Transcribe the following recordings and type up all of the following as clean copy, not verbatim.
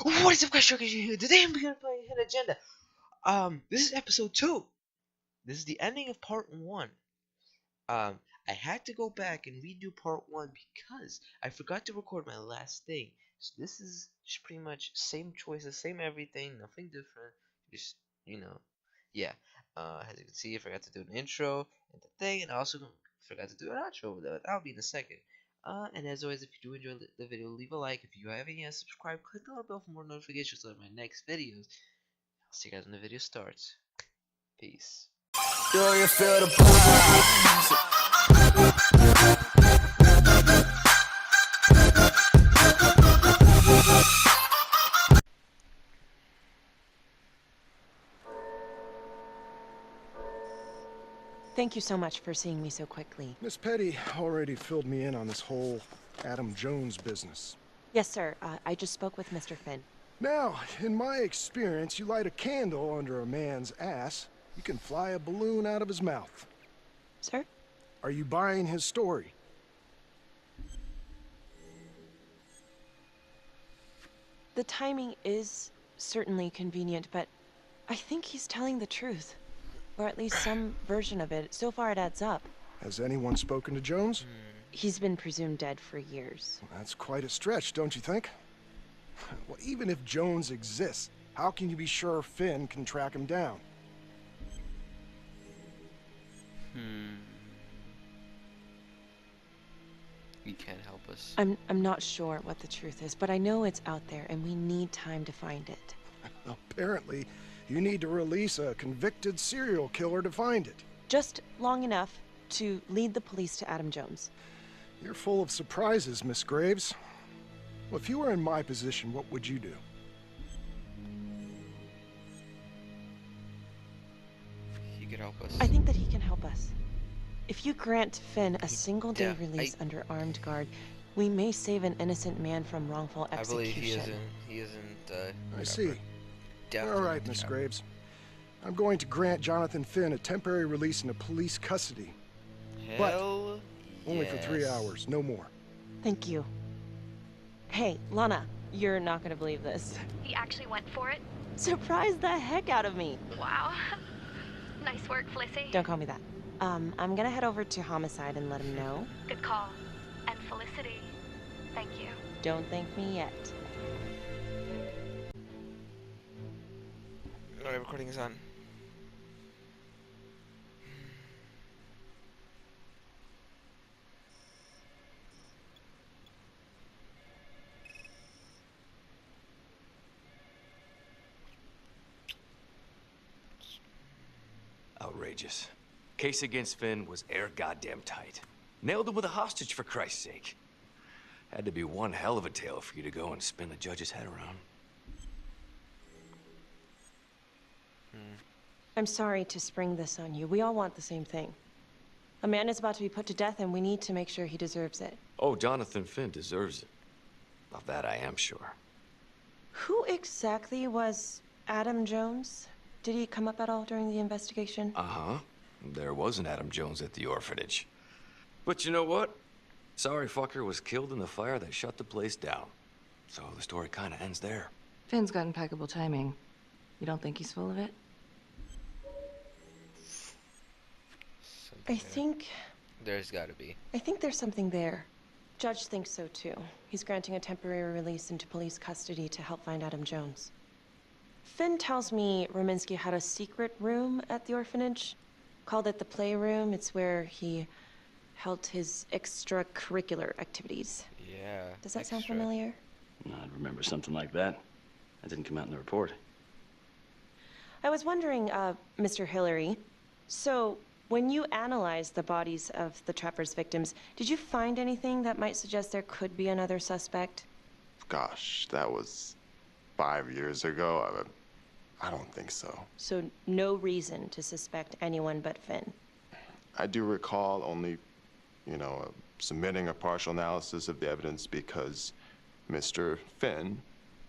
What is up, guys? Stryckerg here. Today I'm gonna play Hidden Agenda. This is episode 2. This is the ending of part 1. I had to go back and redo part 1 because I forgot to record my last thing. So this is just pretty much same choices, same everything, nothing different. Just, yeah. As you can see, I forgot to do an intro and the thing, and I also forgot to do an outro. That'll be in a second. And as always, if you do enjoy the video, leave a like. If you haven't yet, subscribe. Click the little bell for more notifications of my next videos. I'll see you guys when the video starts. Peace. Do you feel the vibes? Thank you so much for seeing me so quickly. Miss Petty already filled me in on this whole Adam Jones business. Yes, sir. I just spoke with Mr. Finn. Now, in my experience, you light a candle under a man's ass, you can fly a balloon out of his mouth. Sir? Are you buying his story? The timing is certainly convenient, but I think he's telling the truth. Or at least some version of it. So far it adds up. Has anyone spoken to Jones? He's been presumed dead for years. Well, that's quite a stretch, don't you think? Well, even if Jones exists, how can you be sure Finn can track him down? He can't help us. I'm not sure what the truth is, but I know it's out there and we need time to find it. Apparently, you need to release a convicted serial killer to find it. Just long enough to lead the police to Adam Jones. You're full of surprises, Miss Graves. Well, if you were in my position, what would you do? He could help us. I think that he can help us. If you grant Finn a single-day release under armed guard, we may save an innocent man from wrongful execution. I believe he isn't, I see. Definitely All right, Miss Graves. I'm going to grant Jonathan Finn a temporary release into police custody. Hell Only for 3 yes. hours, no more. Thank you. Hey, Lana, you're not gonna believe this. He actually went for it? Surprised the heck out of me. Wow. Nice work, Felicity. Don't call me that. I'm gonna head over to Homicide and let him know. Good call. And Felicity, thank you. Don't thank me yet. Alright, recording is on. Outrageous. Case against Finn was air goddamn tight. Nailed him with a hostage, for Christ's sake. Had to be one hell of a tale for you to go and spin the judge's head around. I'm sorry to spring this on you. We all want the same thing. A man is about to be put to death and we need to make sure he deserves it. Oh, Jonathan Finn deserves it. Of that I am sure. Who exactly was Adam Jones? Did he come up at all during the investigation? Uh-huh. There was an Adam Jones at the orphanage. But you know what? Sorry fucker was killed in the fire that shut the place down. So the story kind of ends there. Finn's got impeccable timing. You don't think he's full of it? I think There's gotta be. there's something there. Judge thinks so too. He's granting a temporary release into police custody to help find Adam Jones. Finn tells me Rominsky had a secret room at the orphanage. Called it the playroom. It's where he held his extracurricular activities. Yeah. Does that sound extra. familiar? I'd remember something like that. That didn't come out in the report. I was wondering, Mr. Hillary, so when you analyzed the bodies of the Trapper's victims, did you find anything that might suggest there could be another suspect? Gosh, that was 5 years ago. I don't think so. So no reason to suspect anyone but Finn. I do recall only, submitting a partial analysis of the evidence because Mr. Finn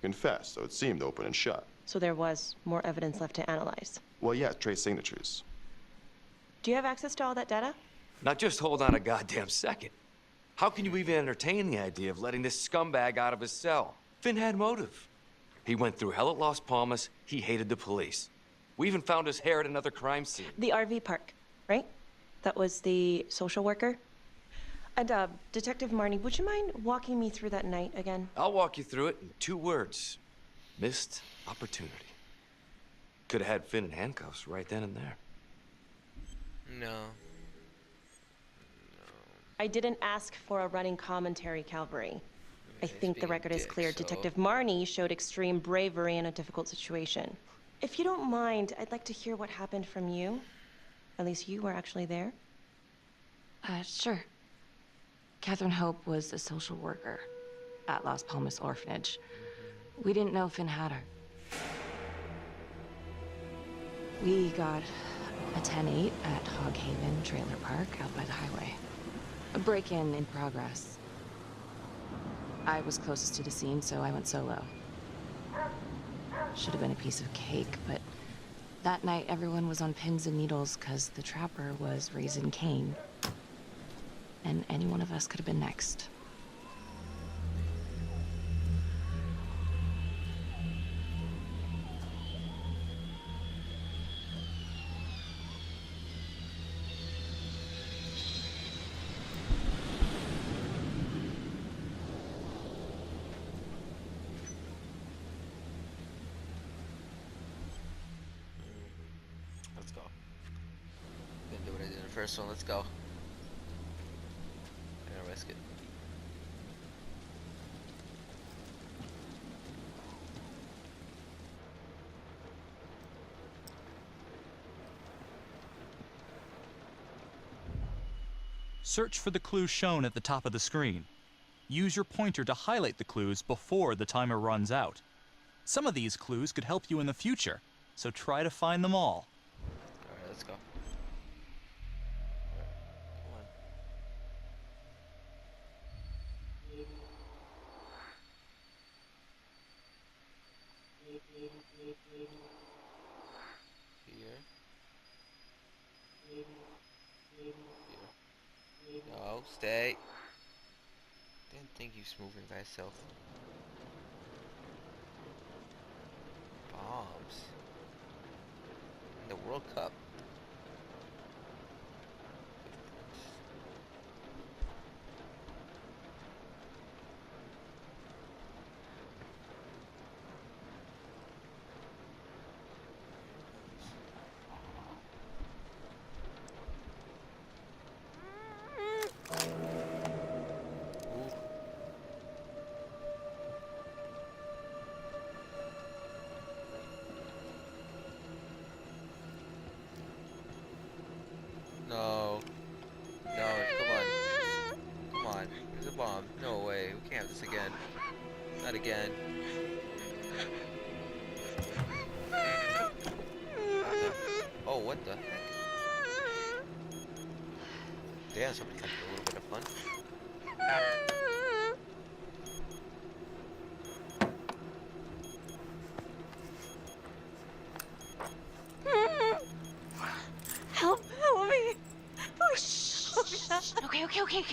confessed, so it seemed open and shut. So there was more evidence left to analyze. Well, yeah, trace signatures. Do you have access to all that data? Now just hold on a goddamn second. How can you even entertain the idea of letting this scumbag out of his cell? Finn had motive. He went through hell at Las Palmas. He hated the police. We even found his hair at another crime scene. The RV park, right? That was the social worker? And, Detective Marnie, would you mind walking me through that night again? I'll walk you through it in 2 words. Missed opportunity. Could have had Finn in handcuffs right then and there. No. I didn't ask for a running commentary, Calvary. I He's think the being a record is dick, clear. so- Detective Marnie showed extreme bravery in a difficult situation. If you don't mind, I'd like to hear what happened from you. At least you were actually there. Sure. Catherine Hope was a social worker at Las Palmas Orphanage. We didn't know Finn had her. We got a 10-8 at Hog Haven Trailer Park out by the highway. A break-in in progress. I was closest to the scene, so I went solo. Should have been a piece of cake, but that night everyone was on pins and needles because the trapper was raising Cain. And any one of us could have been next. Let's go. Gonna do what I did in the first one. Let's go. I'm gonna risk it. Search for the clues shown at the top of the screen. Use your pointer to highlight the clues before the timer runs out. Some of these clues could help you in the future, so try to find them all. Alright, let's go. Come on. Here. Here. No, stay. Didn't think he was moving by himself. Bombs. In the World Cup. No. No, come on. Come on. There's a bomb. No way. We can't have this again. Not again. Oh, what the heck? Damn, somebody had a little bit of fun. Help me. Oh, shh. Okay.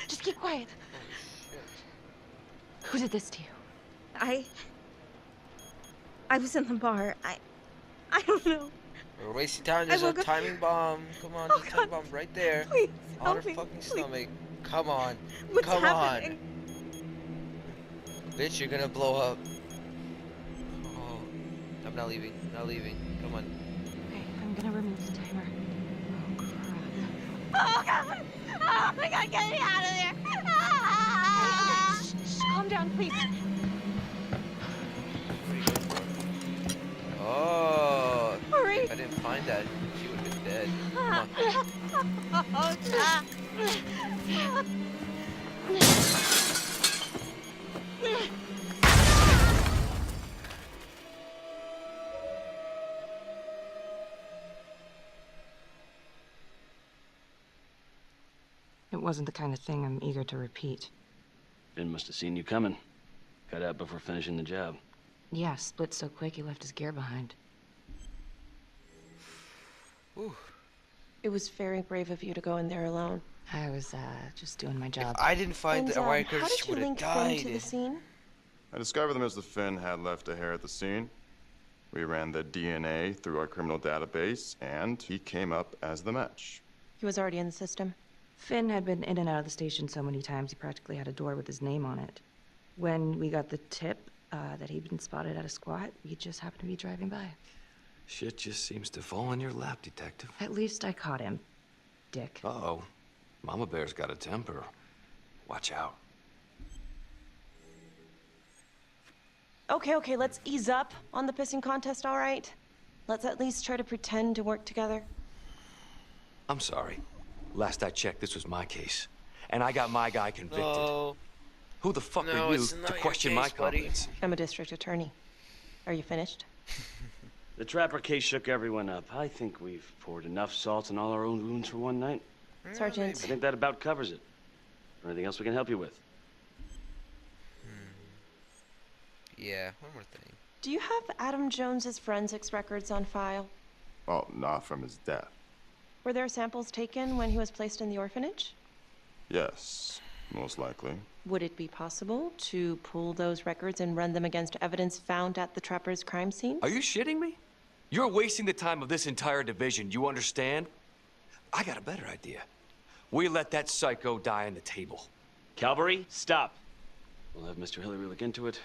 Just keep quiet. Holy shit. Who did this to you? I was in the bar. I don't know. We're wasting time. There's a timing bomb. Come on, there's a timing bomb right there. Please, On her help me. fucking Please. stomach. Come on. What's Come happening? on. Bitch, you're gonna blow up. Oh. I'm not leaving. Not leaving. Come on. Okay, I'm gonna remove the timer. Oh God! Oh my God! Get me out of there! Ah! Shh, calm down, please. Oh. Hurry! If I didn't find that, she would have been dead. Come on. Oh, God. It wasn't the kind of thing I'm eager to repeat. Finn must have seen you coming. Got out before finishing the job. Yeah, split so quick he left his gear behind. Ooh. It was very brave of you to go in there alone. I was, just doing my job. I didn't find And, the how Rikers, did she you would have link Finn died. to the scene? I discovered that Mr. Finn had left a hair at the scene. We ran the DNA through our criminal database, and he came up as the match. He was already in the system. Finn had been in and out of the station so many times he practically had a door with his name on it. When we got the tip that he'd been spotted at a squat, we just happened to be driving by. Shit just seems to fall in your lap, Detective. At least I caught him, dick. Uh-oh. Mama Bear's got a temper. Watch out. Okay, let's ease up on the pissing contest, all right? Let's at least try to pretend to work together. I'm sorry. Last I checked, this was my case. And I got my guy convicted. No. Who the fuck No, are you it's to not your question case, my buddy. competence? I'm a district attorney. Are you finished? The Trapper case shook everyone up. I think we've poured enough salt in all our own wounds for one night. Sergeant. I think that about covers it. Anything else we can help you with? Yeah, one more thing. Do you have Adam Jones's forensics records on file? Well, not from his death. Were there samples taken when he was placed in the orphanage? Yes, most likely. Would it be possible to pull those records and run them against evidence found at the Trapper's crime scene? Are you shitting me? You're wasting the time of this entire division, you understand? I got a better idea. We let that psycho die on the table. Calvary, stop. We'll have Mr. Hillary look into it.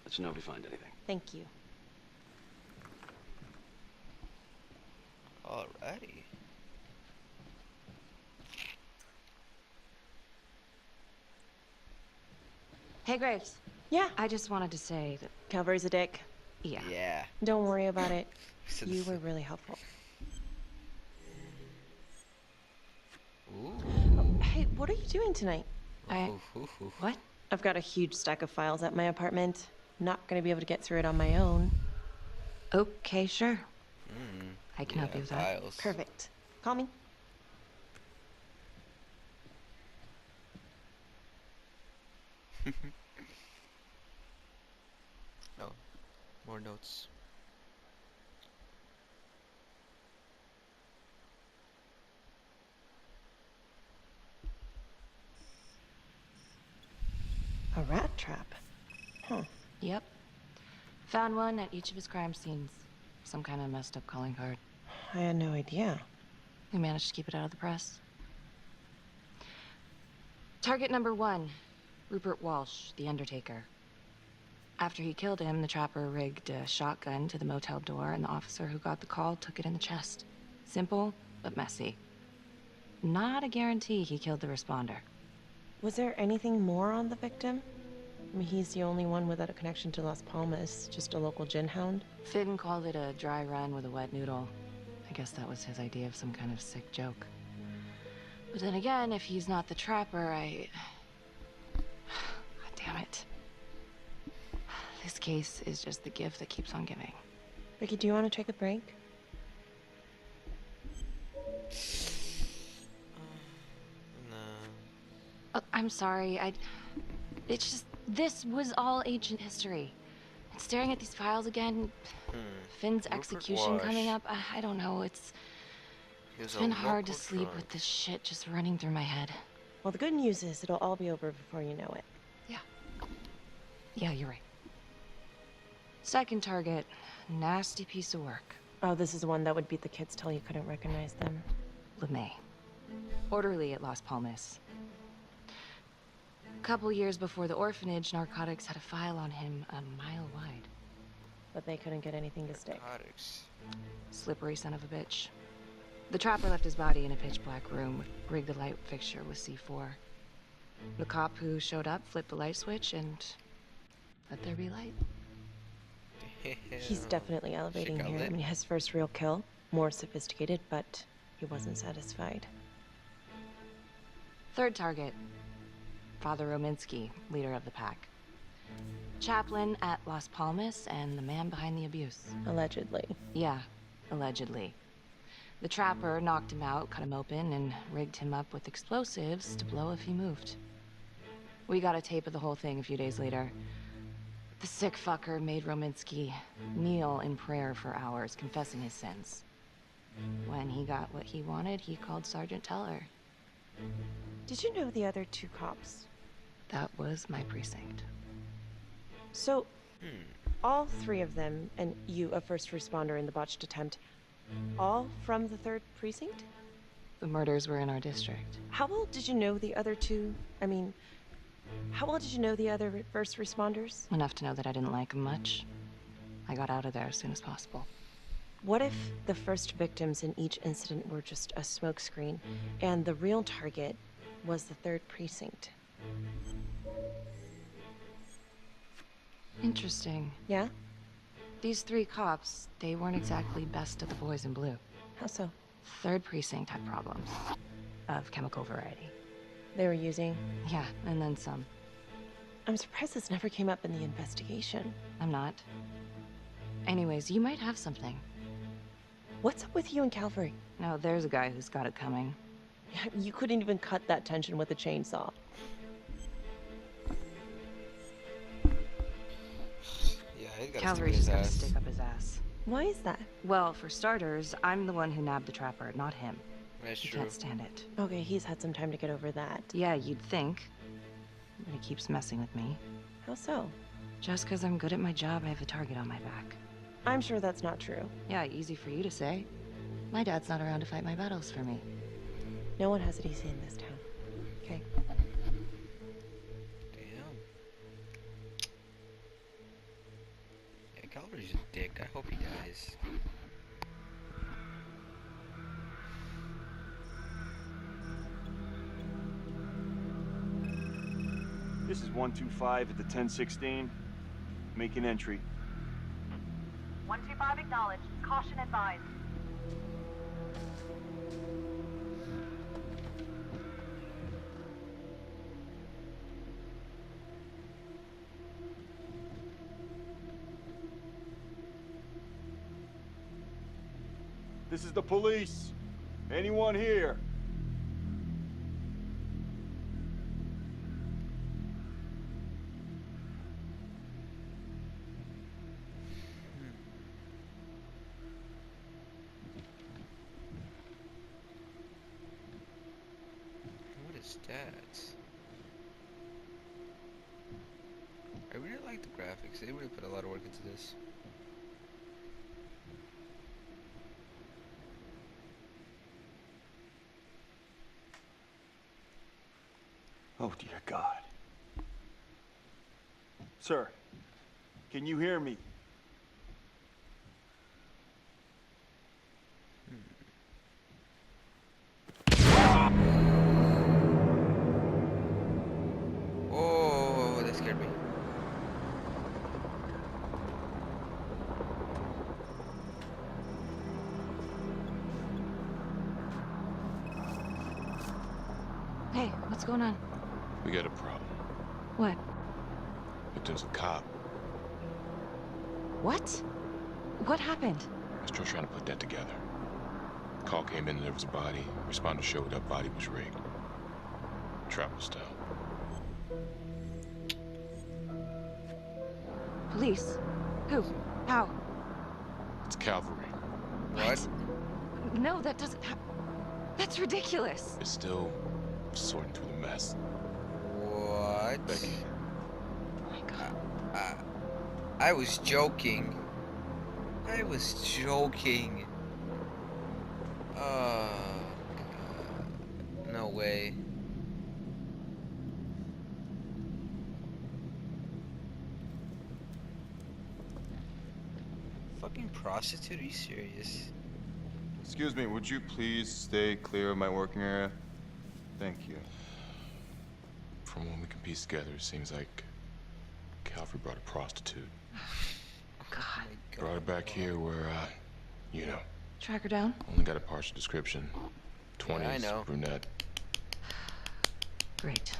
Let you know if we find anything. Thank you. Alrighty. Hey, Graves. Yeah. I just wanted to say that... Calvary's a dick. Yeah. Yeah. Don't worry about it. Said You the were same. really helpful. Ooh. Oh, hey, what are you doing tonight? What? I've got a huge stack of files at my apartment. Not gonna be able to get through it on my own. Okay, sure. I can help you with that. Files. Perfect. Call me. Oh, more notes. A rat trap. Huh. Yep. Found one at each of his crime scenes. Some kind of messed up calling card. I had no idea. We managed to keep it out of the press. Target number 1, Rupert Walsh, the Undertaker. After he killed him, the Trapper rigged a shotgun to the motel door, and the officer who got the call took it in the chest. Simple, but messy. Not a guarantee he killed the responder. Was there anything more on the victim? I mean, he's the only one without a connection to Las Palmas, just a local gin hound. Finn called it a dry run with a wet noodle. I guess that was his idea of some kind of sick joke. But then again, if he's not the Trapper, God damn it. This case is just the gift that keeps on giving. Ricky, do you want to take a break? No. I'm sorry, it's just, this was all ancient history. And staring at these files again, Finn's Rupert execution Walsh. coming up, I don't know, it's He was a been hard to local sleep drug. with this shit just running through my head. Well, the good news is it'll all be over before you know it. Yeah, you're right. Second target, nasty piece of work. Oh, this is the one that would beat the kids till you couldn't recognize them. LeMay. Orderly at Las Palmas. A couple years before the orphanage, narcotics had a file on him a mile wide. But they couldn't get anything to stick. Narcotics. Slippery son of a bitch. The Trapper left his body in a pitch black room, rigged the light fixture with C4. The cop who showed up flipped the light switch and let there be light. He's definitely elevating got here. I lit. mean, his first real kill, more sophisticated, but he wasn't satisfied. Third target, Father Rominsky, leader of the pack. Chaplain at Las Palmas and the man behind the abuse. Allegedly. Yeah, allegedly. The Trapper knocked him out, cut him open, and rigged him up with explosives to blow if he moved. We got a tape of the whole thing a few days later. The sick fucker made Rominsky kneel in prayer for hours, confessing his sins. When he got what he wanted, he called Sergeant Teller. Did you know the other two cops? That was my precinct. So, all three of them, and you, a first responder in the botched attempt, all from the 3rd Precinct? The murders were in our district. How well did you know the other two? I mean, how well did you know the other first responders? Enough to know that I didn't like them much. I got out of there as soon as possible. What if the first victims in each incident were just a smokescreen, and the real target was the 3rd Precinct? Interesting. Yeah? These 3 cops, they weren't exactly best of the boys in blue. How so? 3rd Precinct had problems. Of chemical variety. They were using? Yeah, and then some. I'm surprised this never came up in the investigation. I'm not. Anyways, you might have something. What's up with you and Calvary? No, there's a guy who's got it coming. You couldn't even cut that tension with a chainsaw. Yeah, he's got Calvary's just gotta stick up his ass. Why is that? Well, for starters, I'm the one who nabbed the trapper, not him. That's He true. can't stand it. Okay, he's had some time to get over that. Yeah, you'd think. But he keeps messing with me. How so? Just because I'm good at my job, I have a target on my back. I'm sure that's not true. Yeah, easy for you to say. My dad's not around to fight my battles for me. No one has it easy in this town. Okay? Damn. Yeah, Calvary's a dick. I hope he dies. This is 125 at the 1016. Making entry. 125 acknowledged. Caution advised. This is the police. Anyone here? What is that? I really like the graphics. They really put a lot of work into this. Oh, dear God. Sir, can you hear me? Oh, that scared me. Hey, what's going on? We got a problem. What? Victim's a cop. What? What happened? I'm still trying to put that together. Call came in and there was a body. Responder showed up, body was rigged. Trap was down. Police? Who? How? It's cavalry. What? No, that doesn't That's ridiculous. It's still sorting through the mess. What? Becky, Oh my God. I was joking. I was joking. Oh, God. No way. Fucking prostitute? Are you serious? excuse me, would you please stay clear of my working area? Thank you. From what we can piece together, it seems like Calvary brought a prostitute. God. Oh my God. Brought her back here where, you know, Track her down? only got a partial description. 20s, Yeah, I know. brunette. Great.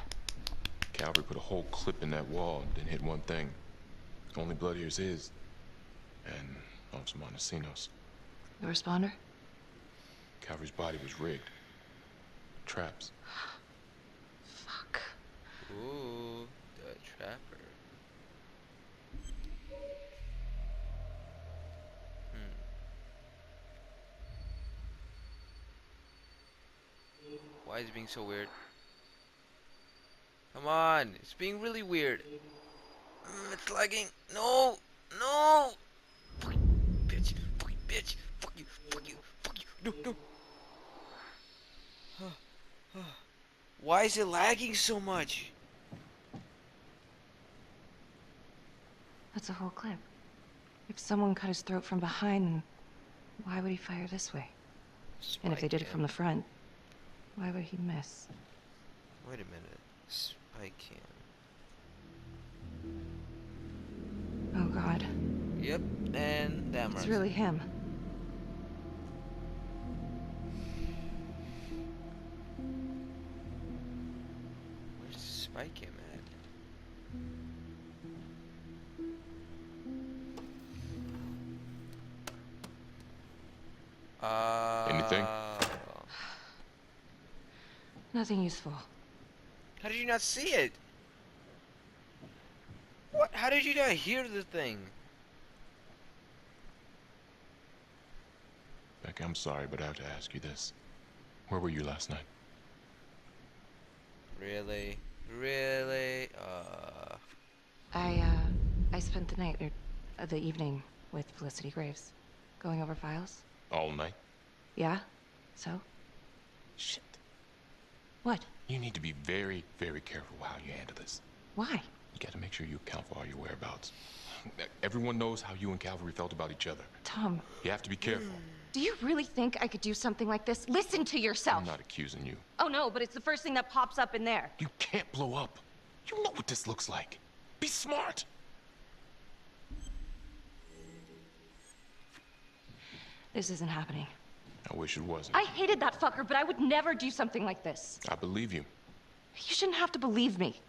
Calvary put a whole clip in that wall and didn't hit one thing. Only blood here's his. And also Montesinos. The responder? Calvary's body was rigged. Traps. Fuck. Ooh, the trapper. Why is it being so weird? Come on, it's being really weird. It's lagging. No. No. Fucking bitch. Fucking bitch. Fuck you. Fuck you. Fuck you. No. No. Why is it lagging so much? That's a whole clip. If someone cut his throat from behind, then why would he fire this way? And if they did it from the front, why would he miss? Wait a minute. Spike cam. Oh, God. Yep, and that It's really him. Where's the spike cam at? Anything? Nothing useful. How did you not see it? What? How did you not hear the thing? Beck, I'm sorry, but I have to ask you this. Where were you last night? Really? Really? I spent the night, or the evening, with Felicity Graves. Going over files. All night? Yeah? So? Shit. What? You need to be very, very careful how you handle this. Why? You gotta make sure you account for all your whereabouts. Everyone knows how you and Calvary felt about each other. Tom. You have to be careful. Do you really think I could do something like this? Listen to yourself. I'm not accusing you. Oh no, but it's the first thing that pops up in there. You can't blow up. You know what this looks like. Be smart. This isn't happening. I wish it wasn't. I hated that fucker, but I would never do something like this. I believe you. You shouldn't have to believe me.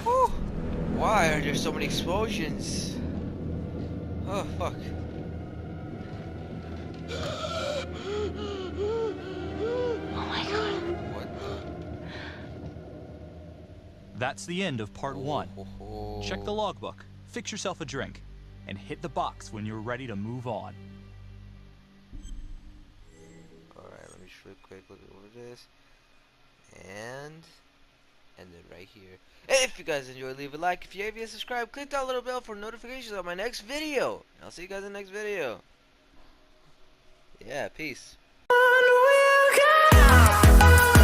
Whew. Why are there so many explosions? Oh, fuck. Oh my God. What? That's the end of part 1. Check the logbook, fix yourself a drink, and hit the box when you're ready to move on. Alright, let me just real quick look at what it is. And then right here. If you guys enjoyed, leave a like. If you haven't yet subscribed, click that little bell for notifications on my next video. I'll see you guys in the next video. Yeah, peace. On we'll go.